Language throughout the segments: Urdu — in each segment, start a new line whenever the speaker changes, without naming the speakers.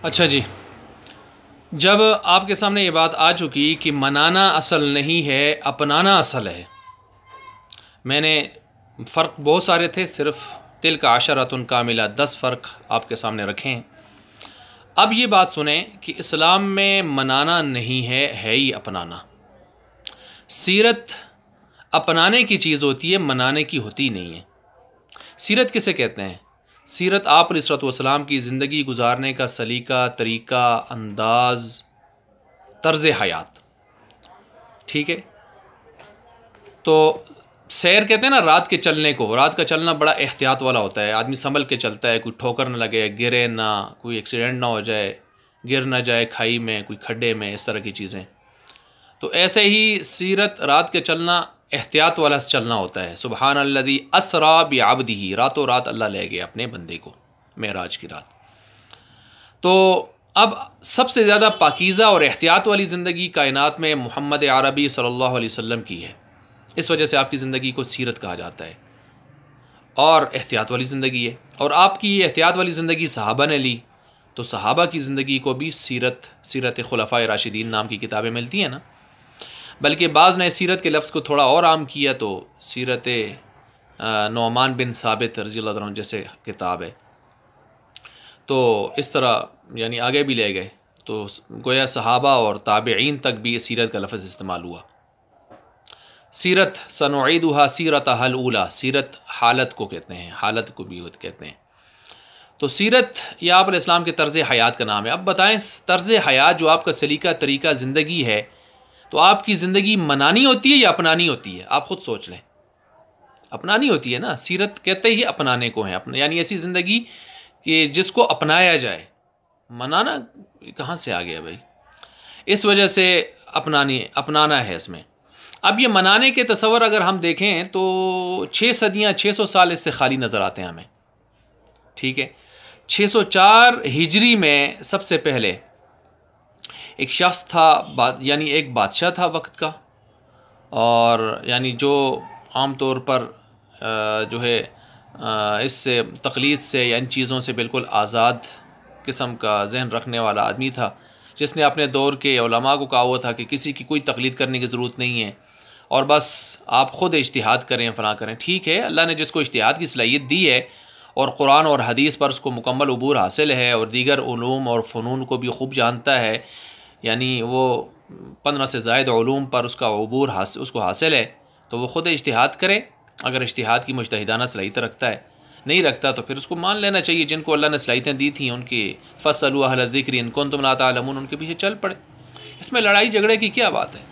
اچھا جی، جب آپ کے سامنے یہ بات آ چکی کہ منانا اصل نہیں ہے، اپنانا اصل ہے. میں نے فرق بہت سارے تھے، صرف تلک عشرۃ کاملہ 10 فرق آپ کے سامنے رکھے ہیں. اب یہ بات سنیں کہ اسلام میں منانا نہیں ہے، ہے ہی اپنانا. سیرت اپنانے کی چیز ہوتی ہے، منانے کی ہوتی نہیں ہے. سیرت کسے کہتے ہیں؟ سیرت آپ علیہ الصلوۃ والسلام کی زندگی گزارنے کا سلیقہ، طریقہ، انداز، طرز حیات. ٹھیک ہے، تو سیر کہتے ہیں نا رات کے چلنے کو. رات کا چلنا بڑا احتیاط والا ہوتا ہے، آدمی سنبھل کے چلتا ہے، کوئی ٹھوکر نہ لگے، گرے نہ، کوئی ایکسیڈنٹ نہ ہو جائے، گر نہ جائے کھائی میں، کوئی کھڈے میں، اس طرح کی چیزیں. تو ایسے ہی سیرت رات کے چلنا احتیاط والا چلنا ہوتا ہے. سبحان الذی اسریٰ بعبدہ، راتوں رات اللہ لے گیا اپنے بندے کو معراج کی رات. تو اب سب سے زیادہ پاکیزہ اور احتیاط والی زندگی کائنات میں محمد عربی صلی اللہ علیہ وسلم کی ہے. اس وجہ سے آپ کی زندگی کو سیرت کہا جاتا ہے اور احتیاط والی زندگی ہے. اور آپ کی یہ احتیاط والی زندگی صحابہ نے لی، تو صحابہ کی زندگی کو بھی سیرت خلفائے راشدین نام کی کتابیں ملتی ہیں نا. بلکہ بعض نے سیرت کے لفظ کو تھوڑا اور عام کیا، تو سیرت نعمان بن ثابت رضی اللہ عنہ جیسے کتاب ہے. تو اس طرح یعنی آگے بھی لے گئے، تو گویا صحابہ اور تابعین تک بھی سیرت کا لفظ استعمال ہوا. سیرت سنعیدها سیرتها الاولی، سیرت حالت کو کہتے ہیں، حالت کو بھی کہتے ہیں. تو سیرت یہ آپ علیہ السلام کے طرز حیات کا نام ہے. اب بتائیں طرز حیات جو آپ کا سلیقہ طریقہ زندگی ہے، تو آپ کی زندگی منانی ہوتی ہے یا اپنانی ہوتی ہے؟ آپ خود سوچ لیں. اپنانی ہوتی ہے نا، سیرت کہتے ہی اپنانے کو ہیں، یعنی ایسی زندگی کہ جس کو اپنایا جائے. منانا کہاں سے آ گیا بھائی؟ اس وجہ سے اپنانا ہے اس میں. اب یہ منانے کے تصور اگر ہم دیکھیں تو 6 صدیاں 600 سال اس سے خالی نظر آتے ہیں ہمیں. ٹھیک ہے، 604 ہجری میں سب سے پہلے ایک شخص تھا، یعنی ایک بادشاہ تھا وقت کا، اور یعنی جو عام طور پر جو ہے اس سے تقلید سے یا ان چیزوں سے بالکل آزاد قسم کا ذہن رکھنے والا آدمی تھا، جس نے اپنے دور کے علماء کو کہا ہوا تھا کہ کسی کی کوئی تقلید کرنے کی ضرورت نہیں ہے، اور بس آپ خود اجتہاد کریں، فلاں کریں. ٹھیک ہے، اللہ نے جس کو اجتہاد کی صلاحیت دی ہے اور قرآن اور حدیث پر اس کو مکمل عبور حاصل ہے اور دیگر علوم اور فنون کو بھی خوب جانتا ہے، یعنی وہ 15 سے زائد علوم پر اس کا عبور اس کو حاصل ہے، تو وہ خود اجتہاد کرے. اگر اجتہاد کی مجتہدانہ صلاحیت رکھتا ہے، نہیں رکھتا تو پھر اس کو مان لینا چاہیے. جن کو اللہ نے صلاحیتیں دی تھیں ان کی فَاسْأَلُوا أَهْلَ الذِّكْرِ إِن كُنتُمْ لَا تَعْلَمُونَ، ان کے پیچھے چل پڑے. اس میں لڑائی جھگڑے کی کیا بات ہے؟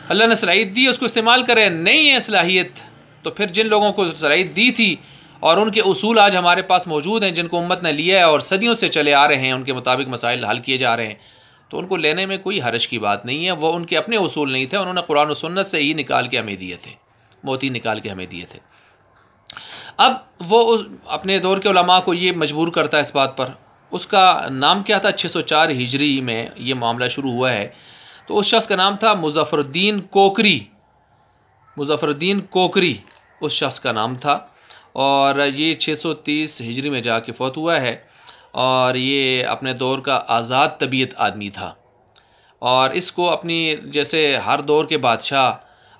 اللہ نے صلاحیت دی، اس کو استعمال کرے. نہیں ہے صلاحیت تو پھر جن لوگوں کو صلاحیت دی تھی اور ان کے اصول آج ہمارے پاس موجود ہیں، جن کو امت نے لیا ہے اور صدیوں سے چلے آ رہے ہیں، ان کے مطابق مسائل حل کیے جا رہے ہیں، تو ان کو لینے میں کوئی حرج کی بات نہیں ہے. وہ ان کے اپنے اصول نہیں تھے، انہوں نے قرآن و سنت سے ہی نکال کے ہمیں دیے تھے، موتی نکال کے ہمیں دیے تھے. اب وہ اپنے دور کے علماء کو یہ مجبور کرتا ہے اس بات پر. اس کا نام کیا تھا؟ 604 ہجری میں یہ معاملہ شروع ہوا ہے. تو اس شخص کا نام تھا مظفر الدین کوکری. مظفر الدین کوکری اس شخص کا نام تھا، اور یہ 630 ہجری میں جا کے فوت ہوا ہے. اور یہ اپنے دور کا آزاد طبیعت آدمی تھا، اور اس کو اپنی جیسے ہر دور کے بادشاہ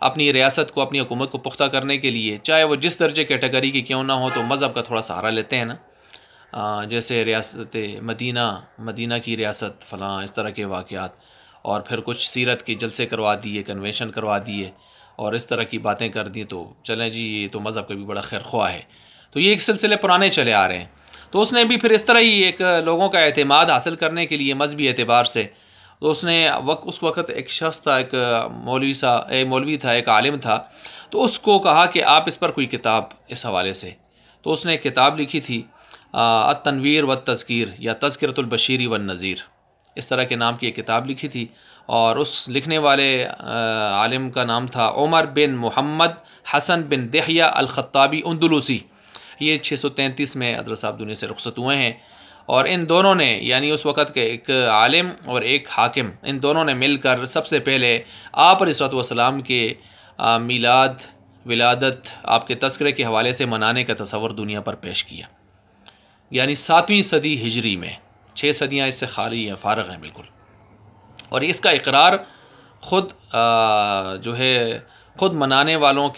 اپنی ریاست کو، اپنی حکومت کو پختہ کرنے کے لیے، چاہے وہ جس درجے کیٹیگری کی کیوں نہ ہو، تو مذہب کا تھوڑا سہارا لیتے ہیں نا. جیسے ریاست مدینہ کی ریاست فلاں، اس طرح کے واقعات، اور پھر کچھ سیرت کے جلسے کروا دیے، کنونشن کروا دیے، اور اس طرح کی باتیں کر دی، تو چلیں جی یہ تو مذہب کا بھی بڑا خیر خواہ ہے. تو یہ ایک سلسلے پرانے چلے آ رہے ہیں. تو اس نے بھی پھر اس طرح ہی ایک لوگوں کا اعتماد حاصل کرنے کے لیے مذہبی اعتبار سے، تو اس نے اس وقت ایک شخص تھا، ایک مولوی تھا، ایک عالم تھا، تو اس کو کہا کہ آپ اس پر کوئی کتاب اس حوالے سے. تو اس نے ایک کتاب لکھی تھی التنویر والتذکیر، یا تذکرۃ البشیر والنذیر، اس طرح کے نام کی ایک کتاب لکھی تھی. اور اس لکھنے والے عالم کا نام تھا عمر بن محمد حسن بن دحیہ الخطابی اندلسی. یہ 633 میں حضرت صاحب دنیا سے رخصت ہوئے ہیں. اور ان دونوں نے، یعنی اس وقت کے ایک عالم اور ایک حاکم، ان دونوں نے مل کر سب سے پہلے آپ علیہ الصلوۃ والسلام کے میلاد، ولادت، آپ کے تذکرے کے حوالے سے منانے کا تصور دنیا پر پیش کیا، یعنی 7ویں صدی ہجری میں. 6 صدیاں اس سے خالی ہیں، فارغ ہیں بالکل. اور اس کا اقرار خود جو ہے خود منانے والوں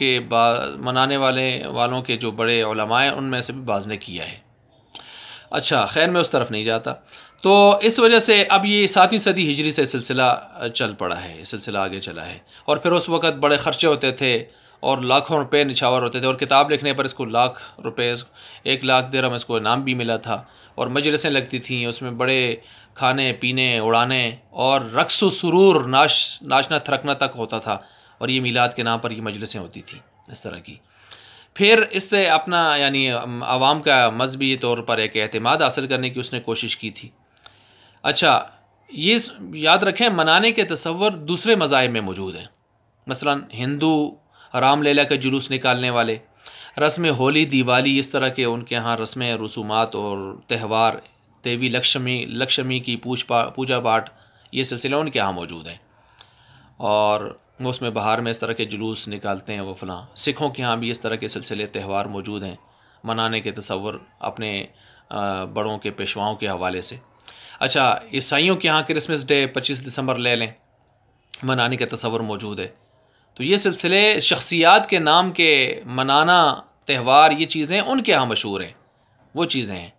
کے جو بڑے علماء ہیں ان میں سے بھی بعض نے کیا ہے. اچھا خیر میں اس طرف نہیں جاتا. تو اس وجہ سے اب یہ 7ویں صدی ہجری سے سلسلہ چل پڑا ہے، سلسلہ آگے چلا ہے. اور پھر اس وقت بڑے خرچے ہوتے تھے اور لاکھوں روپے نچھاور ہوتے تھے، اور کتاب لکھنے پر اس کو لاکھ روپے 1 لاکھ درہم اس کو انعام بھی ملا تھا. اور مجلسیں لگتی تھیں، اس میں بڑے کھانے پینے اڑانے اور رقص و سرور ناچنا تھرکنا تک ہوتا تھا. اور یہ میلاد کے نام پر یہ مجلسیں ہوتی تھیں اس طرح کی. پھر اس سے اپنا یعنی عوام کا مذہبی طور پر ایک اعتماد حاصل کرنے کی اس نے کوشش کی تھی. اچھا یہ یاد رکھیں منانے کے تصور دوسرے مذاہب میں موجود ہیں. مثلا ہندو رام لیلا کا جلوس نکالنے والے، رسم ہولی دیوالی اس طرح کے ان کے ہاں رسمیں رسومات اور تہوار، دیوی لکشمی کی پوجا پاٹ، یہ سلسلہ ان کے ہاں موجود ہیں. اور موسم بہار میں اس طرح کے جلوس نکالتے ہیں وہ فلاں. سکھوں کے ہاں بھی اس طرح کے سلسلے تہوار موجود ہیں، منانے کے تصور اپنے بڑوں کے پیشواؤں کے حوالے سے. اچھا عیسائیوں کے ہاں کرسمس ڈے 25 دسمبر لے لیں، منانے کا تصور موجود ہے. تو یہ سلسلے شخصیات کے نام کے منانا تہوار یہ چیزیں ان کے ہاں مشہور ہیں، وہ چیزیں ہیں.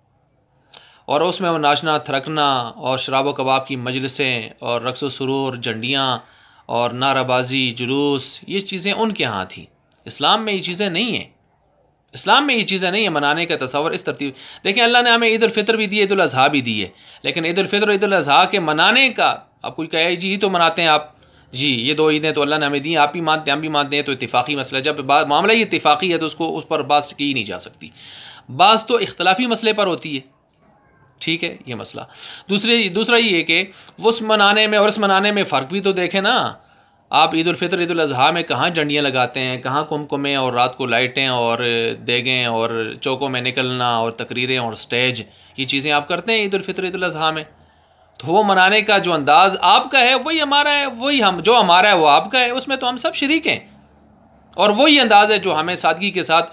اور اس میں وہ ناچنا تھرکنا اور شراب و کباب کی مجلسیں اور رقص و سرور، جھنڈیاں اور نعرہ بازی، جلوس، یہ چیزیں ان کے ہاں تھیں. اسلام میں یہ چیزیں نہیں ہیں. اسلام میں یہ چیزیں نہیں ہیں. منانے کا تصور اس ترتیب دیکھیں، اللہ نے ہمیں عید الفطر بھی دی ہے، عید الاضحیٰ بھی دی ہے، لیکن عید الفطر اور عید الاضحیٰ کے منانے کا اب کوئی کہے جی یہ تو مناتے ہیں آپ، جی یہ 2 عیدیں تو اللہ نے ہمیں دی ہیں، آپ بھی مانتے ہیں ہم بھی مانتے ہیں، تو اتفاقی مسئلہ. جب معاملہ یہ اتفاقی ہے تو اس پر بحث کی نہیں جا سکتی. بعض تو اختلافی مسئلے پر ہوتی ہے، ٹھیک ہے یہ مسئلہ. دوسرا یہ ہے کہ اس منانے میں اور اس منانے میں فرق بھی تو دیکھیں نا. آپ عید الفطر عید الاضحیٰ میں کہاں جھنڈیاں لگاتے ہیں، کہاں کمکمیں اور رات کو لائٹیں اور دیگیں اور چوکوں میں نکلنا اور تقریریں اور سٹیج، یہ چیزیں آپ کرتے ہیں عید الفطر عید الاضحیٰ میں. تو وہ منانے کا جو انداز آپ کا ہے وہی ہمارا ہے، وہی جو ہمارا ہے وہ آپ کا ہے، اس میں تو ہم سب شریک ہیں. اور وہی انداز ہے جو ہمیں سادگی کے ساتھ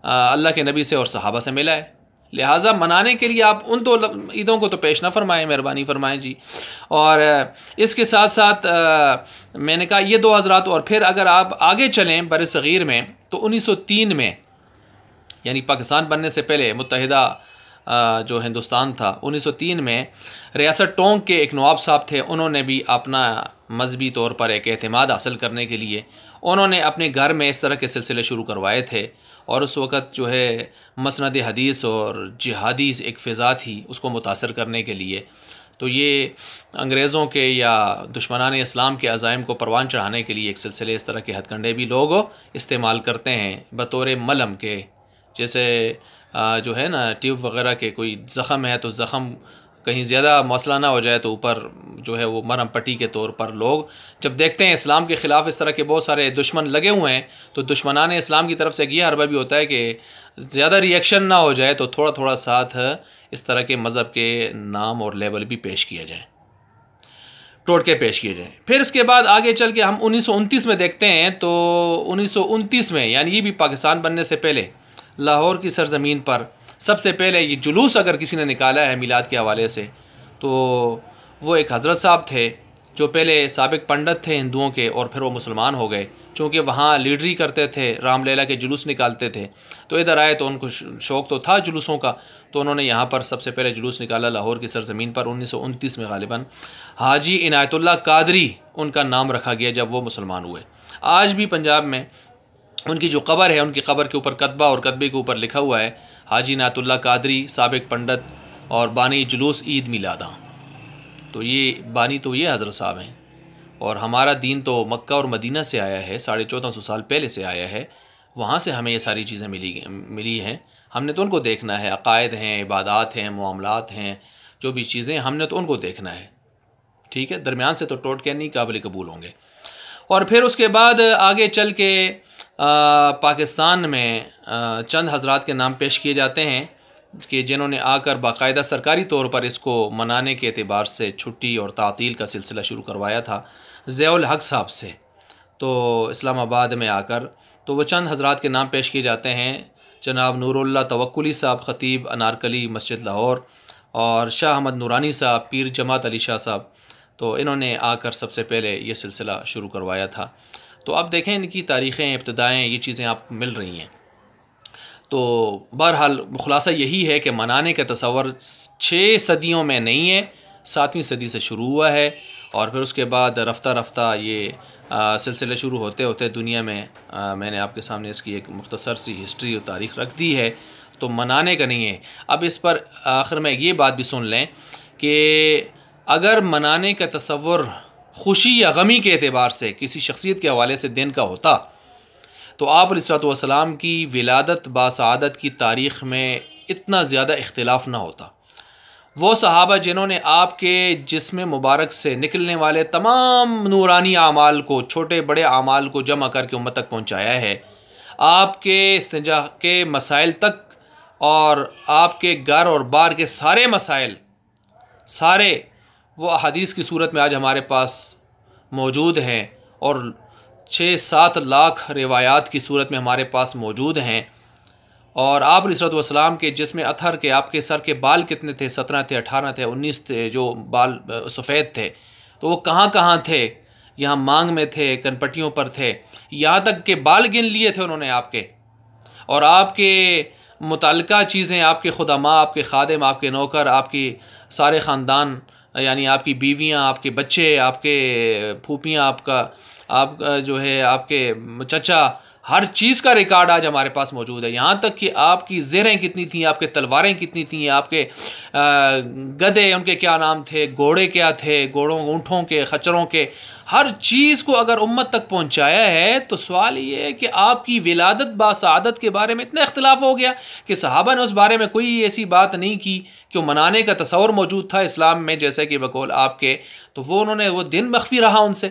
اللہ کے نبی سے اور صحابہ سے ملا ہے. لہٰذا منانے کے لیے آپ ان 2 عیدوں کو تو پیش نہ فرمائیں، مہربانی فرمائیں جی. اور اس کے ساتھ ساتھ میں نے کہا یہ 2 حضرات. اور پھر اگر آپ آگے چلیں بر صغیر میں تو 1903 میں یعنی پاکستان بننے سے پہلے متحدہ جو ہندوستان تھا، 1903 میں ریاست ٹونک کے ایک نواب صاحب تھے. انہوں نے بھی اپنا مذہبی طور پر ایک اعتماد حاصل کرنے کے لیے انہوں نے اپنے گھر میں اس طرح کے سلسلے شروع کروائے تھے. اور اس وقت جو ہے مسند حدیث اور جہادی ایک فضا تھی اس کو متاثر کرنے کے لیے. تو یہ انگریزوں کے یا دشمنان اسلام کے عزائم کو پروان چڑھانے کے لیے ایک سلسلے اس طرح کے ہتھ کنڈے بھی لوگ استعمال کرتے ہیں بطور ملم کے. جیسے جو ہے نا ٹیوب وغیرہ کے کوئی زخم ہے تو زخم کہیں زیادہ موصلہ نہ ہو جائے تو اوپر جو ہے وہ مرہم پٹی کے طور پر لوگ جب دیکھتے ہیں اسلام کے خلاف اس طرح کے بہت سارے دشمن لگے ہوئے ہیں تو دشمنان اسلام کی طرف سے یہ حربہ بھی ہوتا ہے کہ زیادہ ریئیکشن نہ ہو جائے تو تھوڑا تھوڑا ساتھ اس طرح کے مذہب کے نام اور لیبل بھی پیش کیا جائیں، ٹوٹکے پیش کیے جائیں. پھر اس کے بعد آگے چل کے ہم 1929 میں دیکھتے ہیں تو 1929 میں یعنی یہ بھی پاکستان بننے سے پہلے لاہور کی سرزمین پر سب سے پہلے یہ جلوس اگر کسی نے نکالا ہے میلاد کے حوالے سے تو وہ ایک حضرت صاحب تھے جو پہلے سابق پنڈت تھے ہندوؤں کے اور پھر وہ مسلمان ہو گئے. چونکہ وہاں لیڈری کرتے تھے، رام لیلا کے جلوس نکالتے تھے، تو ادھر آئے تو ان کو شوق تو تھا جلوسوں کا، تو انہوں نے یہاں پر سب سے پہلے جلوس نکالا لاہور کی سرزمین پر 1929 میں غالباً. حاجی عنایت اللہ قادری ان کا نام رکھا گیا جب وہ مسلمان ہوئے. آج بھی پنجاب میں ان کی جو قبر ہے ان کی قبر کے اوپر کتبہ اور کتبے کے اوپر لکھا ہوا ہے حاجی عنایت اللہ قادری سابق پنڈت اور بانی جلوس عید میلاداں. تو یہ بانی تو یہ حضرت صاحب ہیں. اور ہمارا دین تو مکہ اور مدینہ سے آیا ہے، 1450 سال پہلے سے آیا ہے، وہاں سے ہمیں یہ ساری چیزیں ملی ہیں. ہم نے تو ان کو دیکھنا ہے، عقائد ہیں، عبادات ہیں، معاملات ہیں، جو بھی چیزیں ہم نے تو ان کو دیکھنا ہے. ٹھیک ہے، درمیان سے تو ٹوٹ کے نہیں قابل قبول ہوں گے. اور پھر اس کے بعد آگے چل کے پاکستان میں چند حضرات کے نام پیش کیے جاتے ہیں کہ جنہوں نے آ کر باقاعدہ سرکاری طور پر اس کو منانے کے اعتبار سے چھٹی اور تعطیل کا سلسلہ شروع کروایا تھا. ضیاء الحق صاحب سے تو اسلام آباد میں آ کر تو وہ چند حضرات کے نام پیش کیے جاتے ہیں. جناب نور اللہ توکلی صاحب خطیب انارکلی مسجد لاہور، اور شاہ احمد نورانی صاحب، پیر جماعت علی شاہ صاحب، تو انہوں نے آ کر سب سے پہلے یہ سلسلہ شروع کروایا تھا۔ تو آپ دیکھیں ان کی تاریخیں، ابتدائیں، یہ چیزیں آپ کو مل رہی ہیں۔ تو بہرحال خلاصہ یہی ہے کہ منانے کا تصور 6 صدیوں میں نہیں ہے، 7ویں صدی سے شروع ہوا ہے، اور پھر اس کے بعد رفتہ رفتہ یہ سلسلے شروع ہوتے ہوتے دنیا میں میں نے آپ کے سامنے اس کی ایک مختصر سی ہسٹری اور تاریخ رکھ دی ہے۔ تو منانے کا نہیں ہے۔ اب اس پر آخر میں یہ بات بھی سن لیں کہ اگر منانے کا تصور خوشی یا غمی کے اعتبار سے کسی شخصیت کے حوالے سے دن کا ہوتا تو آپ علیہ الصلوۃ والسلام کی ولادت باسعادت کی تاریخ میں اتنا زیادہ اختلاف نہ ہوتا۔ وہ صحابہ جنہوں نے آپ کے جسم مبارک سے نکلنے والے تمام نورانی اعمال کو، چھوٹے بڑے اعمال کو جمع کر کے امت تک پہنچایا ہے، آپ کے استنجا کے مسائل تک اور آپ کے گھر اور بار کے سارے مسائل، سارے وہ احادیث کی صورت میں آج ہمارے پاس موجود ہیں، اور 6-7 لاکھ روایات کی صورت میں ہمارے پاس موجود ہیں۔ اور آپ علیہ الصلوۃ والسلام کے جسم اطہر کے، آپ کے سر کے بال کتنے تھے؟ 17 تھے، 18 تھے، 19 تھے جو بال سفید تھے، تو وہ کہاں کہاں تھے؟ یہاں مانگ میں تھے، کنپٹیوں پر تھے، یہاں تک کہ بال گن لیے تھے انہوں نے آپ کے۔ اور آپ کے متعلقہ چیزیں، آپ کے خدماء، آپ کے خادم، آپ کے نوکر، آپ کی سارے خاندان، یعنی آپ کی بیویاں، آپ کے بچے، آپ کے پھوپھیاں، آپ جو ہے آپ کے چچا، ہر چیز کا ریکارڈ آج ہمارے پاس موجود ہے۔ یہاں تک کہ آپ کی زریں کتنی تھیں، آپ کے تلواریں کتنی تھیں، آپ کے گدھے ان کے کیا نام تھے، گھوڑے کیا تھے، گھوڑوں، اونٹوں کے، خچروں کے، ہر چیز کو اگر امت تک پہنچایا ہے تو سوال یہ ہے کہ آپ کی ولادت باسعادت کے بارے میں اتنا اختلاف ہو گیا کہ صحابہ نے اس بارے میں کوئی ایسی بات نہیں کی کہ وہ منانے کا تصور موجود تھا اسلام میں، جیسے کہ بقول آپ کے، تو انہوں نے وہ دن مخفی رہا ان سے۔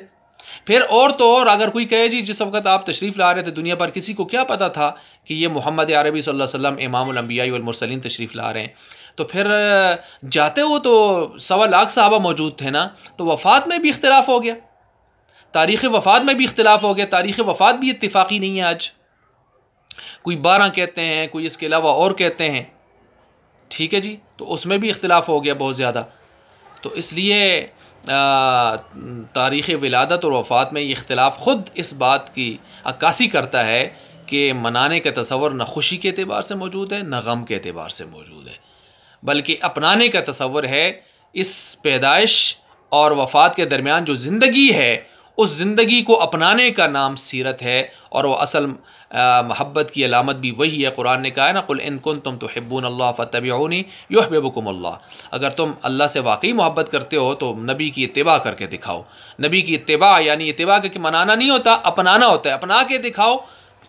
پھر اور تو اور اگر کوئی کہے جی جس وقت آپ تشریف لا رہے تھے دنیا پر، کسی کو کیا پتہ تھا کہ یہ محمد عربی صلی اللہ علیہ وسلم امام الانبیاء والمرسلین تشریف لا رہے ہیں؟ تو پھر جاتے ہو تو 1.25 لاکھ صحابہ موجود تھے نا، تو وفات میں بھی اختلاف ہو گیا، تاریخ وفات میں بھی اختلاف ہو گیا، تاریخ وفات بھی اتفاقی نہیں ہے آج، کوئی 12 کہتے ہیں، کوئی اس کے علاوہ اور کہتے ہیں، ٹھیک ہے جی، تو اس میں بھی اختلاف ہو گیا بہت زیادہ۔ تو اس لیے تاریخ ولادت اور وفات میں یہ اختلاف خود اس بات کی عکاسی کرتا ہے کہ منانے کا تصور نہ خوشی کے اعتبار سے موجود ہے، نہ غم کے اعتبار سے موجود ہے، بلکہ اپنانے کا تصور ہے۔ اس پیدائش اور وفات کے درمیان جو زندگی ہے، اس زندگی کو اپنانے کا نام سیرت ہے، اور وہ اصل محبت کی علامت بھی وہی ہے۔ قرآن نے کہا ہے نا، قل ان کنتم تحبون اللہ فاتبعونی یحببکم اللہ، اگر تم اللہ سے واقعی محبت کرتے ہو تو نبی کی اتباع کر کے دکھاؤ۔ نبی کی اتباع یعنی اتباع کہ منانا نہیں ہوتا، اپنانا ہوتا ہے، اپنا کے دکھاؤ۔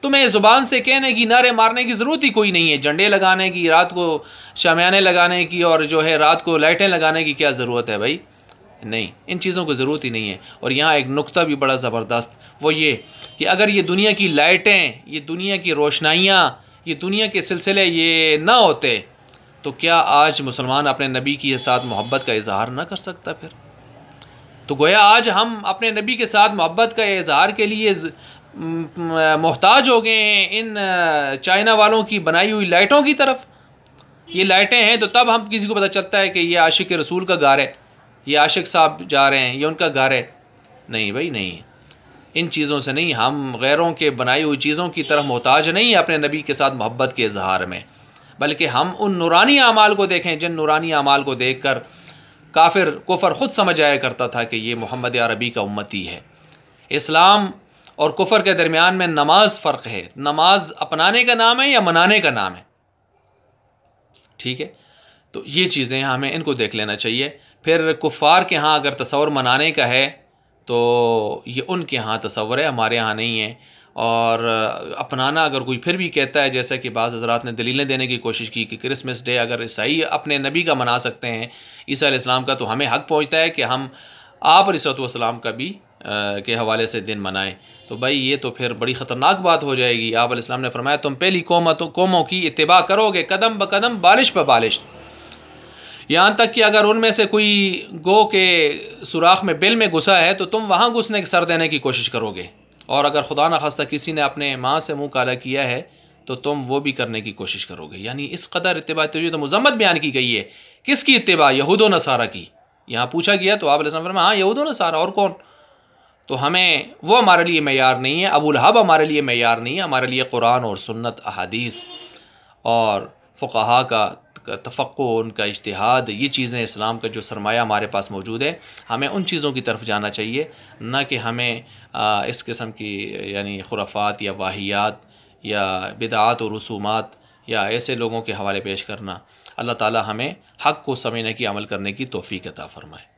تمہیں زبان سے کہنے کی، نعرے مارنے کی ضرورت ہی کوئی نہیں ہے، جھنڈے لگانے کی، رات کو شامیانے لگانے کی، اور جو ہے رات کو لائٹیں لگانے کی کیا ضرورت ہے بھائی؟ نہیں، ان چیزوں کو ضرورت ہی نہیں ہے۔ اور یہاں ایک نقطہ بھی بڑا زبردست، وہ یہ کہ اگر یہ دنیا کی لائٹیں، یہ دنیا کی روشنائیاں، یہ دنیا کے سلسلے یہ نہ ہوتے تو کیا آج مسلمان اپنے نبی کے ساتھ محبت کا اظہار نہ کر سکتا؟ پھر تو گویا آج ہم اپنے نبی کے ساتھ محبت کا اظہار کے لیے محتاج ہو گئے ہیں ان چائنا والوں کی بنائی ہوئی لائٹوں کی طرف۔ یہ لائٹیں ہیں تو تب ہم کسی کو پتہ چلتا ہے کہ یہ عاشق رسول کا گھر ہے، یہ عاشق صاحب جا رہے ہیں، یہ ان کا گھر ہے۔ نہیں بھائی، نہیں، ان چیزوں سے نہیں، ہم غیروں کے بنائی ہوئی چیزوں کی طرف محتاج نہیں ہیں اپنے نبی کے ساتھ محبت کے اظہار میں، بلکہ ہم ان نورانی اعمال کو دیکھیں جن نورانی اعمال کو دیکھ کر کفر خود سمجھ آیا کرتا تھا کہ یہ محمد عربی کا امتی ہے۔ اسلام اور کفر کے درمیان میں نماز فرق ہے، نماز اپنانے کا نام ہے یا منانے کا نام ہے، ٹھیک ہے؟ تو یہ چیزیں ہمیں ان کو دیکھ لینا چاہیے۔ پھر کفار کے ہاں اگر تصور منانے کا ہے تو یہ ان کے ہاں تصور ہے، ہمارے ہاں نہیں ہے۔ اور اپنانا اگر کوئی پھر بھی کہتا ہے، جیسا کہ بعض حضرات نے دلیلیں دینے کی کوشش کی کہ کرسمس ڈے اگر عیسائی اپنے نبی کا منا سکتے ہیں، عیسیٰ علیہ السلام کا، تو ہمیں حق پہنچتا ہے کہ ہم آپ علیہ السلام کا بھی کے حوالے سے دن منائیں۔ تو بھائی یہ تو پھر بڑی خطرناک بات ہو جائے گی۔ آپ علیہ السلام نے فرمایا تم پہلی قوموں کی اتباع کرو گے، قدم بقدم، بالش پہ بالش، یہاں تک کہ اگر ان میں سے کوئی گو کے سوراخ میں بل میں گھسا ہے تو تم وہاں گھسنے کے سر دینے کی کوشش کرو گے، اور اگر خدا نخواستہ کسی نے اپنے ماں سے منہ کالا کیا ہے تو تم وہ بھی کرنے کی کوشش کرو گے۔ یعنی اس قدر اتباع توجہ تو مذمت بیان کی گئی ہے کس کی اتباع؟ یہود و نصارہ کی. یہاں پوچھا گیا تو آپ علیہ السلام فرمایا ہاں یہود و نصارہ، اور کون؟ تو ہمیں وہ ہمارے لیے معیار نہیں ہے، ابو لہب ہمارے لیے معیار نہیں ہے. ہمارے لیے قرآن اور سنت، احادیث اور فقہا کا تفقہ، ان کا اجتہاد، یہ چیزیں اسلام کا جو سرمایہ ہمارے پاس موجود ہے، ہمیں ان چیزوں کی طرف جانا چاہیے، نہ کہ ہمیں اس قسم کی یعنی خرافات یا واہیات یا بدعات و رسومات یا ایسے لوگوں کے حوالے پیش کرنا. اللہ تعالی ہمیں حق کو سمجھنے کی، عمل کرنے کی توفیق عطا فرمائے.